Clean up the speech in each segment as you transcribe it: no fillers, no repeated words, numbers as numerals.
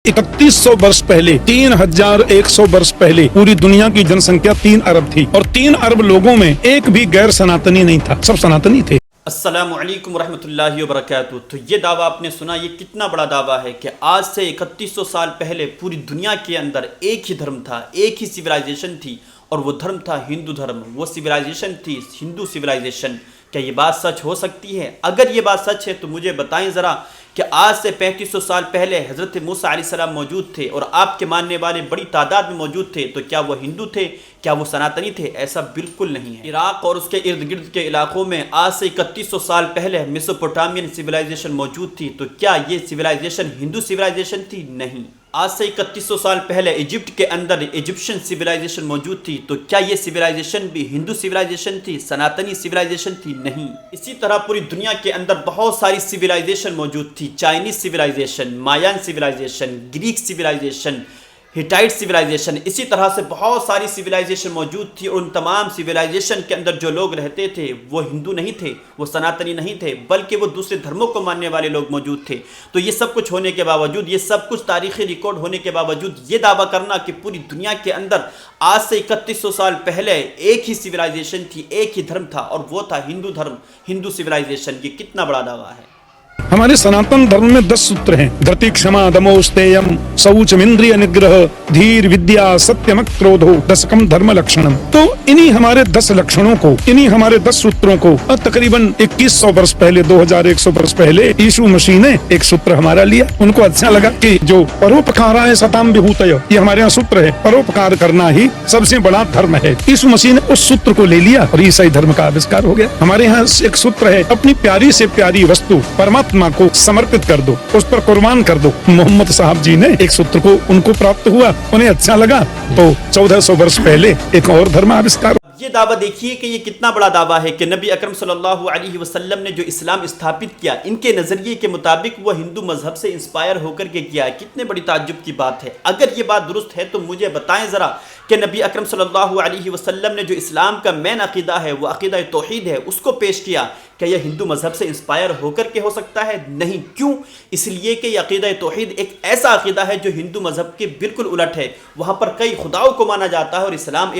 3100 वर्ष पहले 3100 वर्ष पहले पूरी दुनिया की जनसंख्या 3 अरब थी और 3 अरब लोगों में एक भी गैर सनातनी नहीं था, सब सनातनी थे। अस्सलामु अलैकुम वरहमतुल्लाहि वबरकातुहू। तो ये दावा आपने सुना, ये कितना बड़ा दावा है कि आज से 3100 साल पहले पूरी दुनिया के अंदर एक ही धर्म था, एक ही सिविलाइजेशन थी और वो धर्म था हिंदू धर्म। वो सिविलाइजेशन थी हिंदू सिविलाइजेशन। क्या ये बात सच हो सकती है? अगर ये बात सच है तो मुझे बताएं ज़रा कि आज से 3500 साल पहले हज़रत मूसा अलैहिस्सलाम मौजूद थे और आपके मानने वाले बड़ी तादाद में मौजूद थे, तो क्या वो हिंदू थे? क्या वो सनातनी थे? ऐसा बिल्कुल नहीं है। इराक़ और उसके इर्द गिर्द के इलाकों में आज से 3100 साल पहले मेसोपोटामियन सिविलाइजेशन मौजूद थी, तो क्या ये सिविलाइजेशन हिंदू सिविलाइजेशन थी? नहीं। आज से 3100 साल पहले इजिप्ट के अंदर इजिप्शियन सिविलाइजेशन मौजूद थी, तो क्या ये सिविलाइजेशन भी हिंदू सिविलाइजेशन थी, सनातनी सिविलाइजेशन थी? नहीं। इसी तरह पूरी दुनिया के अंदर बहुत सारी सिविलाइजेशन मौजूद थी। Chinese civilization, Mayan civilization, Greek civilization, Hittite civilization, इसी तरह से बहुत सारी सिविलाइजेशन मौजूद थी। और उन तमाम सिविलाइजेशन के अंदर जो लोग रहते थे वो हिंदू नहीं थे, वो सनातनी नहीं थे, बल्कि वो दूसरे धर्मों को मानने वाले लोग मौजूद थे। तो ये सब कुछ होने के बावजूद, ये सब कुछ तारीखी रिकॉर्ड होने के बावजूद ये दावा करना कि पूरी दुनिया के अंदर आज से 3100 साल पहले एक ही सिविलाइजेशन थी, एक ही धर्म था और वो था हिंदू धर्म, हिंदू सिविलाइजेशन, ये कितना बड़ा दावा है। हमारे सनातन धर्म में 10 सूत्र हैं। धृति, क्षमा, दमो, स्तेयम, शौचम, इंद्रिय निग्रह, धीर, विद्या, सत्यम, क्रोधो, दशकम धर्म लक्षणम। तो इन्हीं हमारे 10 लक्षणों को, इन्हीं हमारे 10 सूत्रों को तकरीबन 2100 वर्ष पहले, 2100 वर्ष पहले यीशु मसीह ने एक सूत्र हमारा लिया। उनको अच्छा लगा कि जो परोपकाराय सताम विभूतय, ये हमारे यहाँ सूत्र है, परोपकार करना ही सबसे बड़ा धर्म है। यीशु मसीह ने उस सूत्र को ले लिया और ईसाई धर्म का आविष्कार हो गया। हमारे यहाँ एक सूत्र है, अपनी प्यारी से प्यारी वस्तु परमात्मा को समर्पित कर दो, उस पर कुर्बान कर दो। मोहम्मद साहब जी ने एक सूत्र को उनको प्राप्त हुआ, उन्हें अच्छा लगा, तो 1400 वर्ष पहले एक और धर्म आविष्कार। ये दावा देखिए कि ये कितना बड़ा दावा है कि नबी अकरम सल्लल्लाहु अलैहि वसल्लम ने जो इस्लाम स्थापित किया, इनके नज़रिए के मुताबिक वो हिंदू मजहब से इंस्पायर होकर के किया है। कितने बड़ी ताज्जुब की बात है। अगर ये बात दुरुस्त है तो मुझे बताएं ज़रा कि नबी अकरम सल्लल्लाहु अलैहि वसल्लम ने जो इस्लाम का मेन अकीदा है, वो अकीदा तौहीद है, उसको पेश किया। क्या यह हिंदू मजहब से इंस्पायर होकर के हो सकता है? नहीं। क्यों? इसलिए कि यह अकीदा तौहीद एक ऐसा अकीदा है जो हिंदू मजहब के बिल्कुल उलट है। वहाँ पर कई खुदाओं को माना जाता है और इस्लाम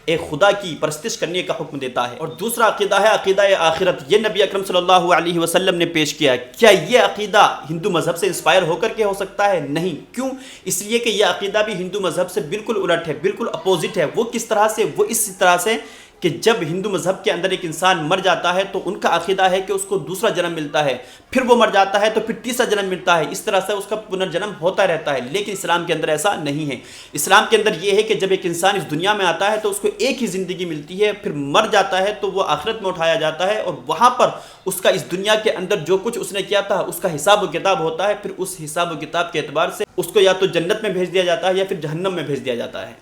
एक खुदा की परस्तिश करने का हुक्म देता है। और दूसरा अकीदा है अकीदा आखिरत, ये नबी अकरम सल्लल्लाहु अलैहि वसल्लम ने पेश किया। क्या ये अकीदा हिंदू मजहब से इंस्पायर होकर के हो सकता है? नहीं। क्यों? इसलिए कि यह अकीदा भी हिंदू मजहब से बिल्कुल उलट है, बिल्कुल अपोजिट है। वो किस तरह से? वो इस तरह से कि जब हिंदू मजहब के अंदर एक इंसान मर जाता है तो उनका अकीदा है कि उसको दूसरा जन्म मिलता है, फिर वो मर जाता है तो फिर तीसरा जन्म मिलता है, इस तरह से उसका पुनर्जन्म होता रहता है। लेकिन इस्लाम के अंदर ऐसा नहीं है। इस्लाम के अंदर ये है कि जब एक इंसान इस दुनिया में आता है तो उसको एक ही ज़िंदगी मिलती है, फिर मर जाता है तो वो आखिरत में उठाया जाता है और वहाँ पर उसका इस दुनिया के अंदर जो कुछ उसने किया था उसका हिसाब व किताब होता है। फिर उस हिसाब व किताब के एतबार से उसको या तो जन्नत में भेज दिया जाता है या फिर जहन्नम में भेज दिया जाता है।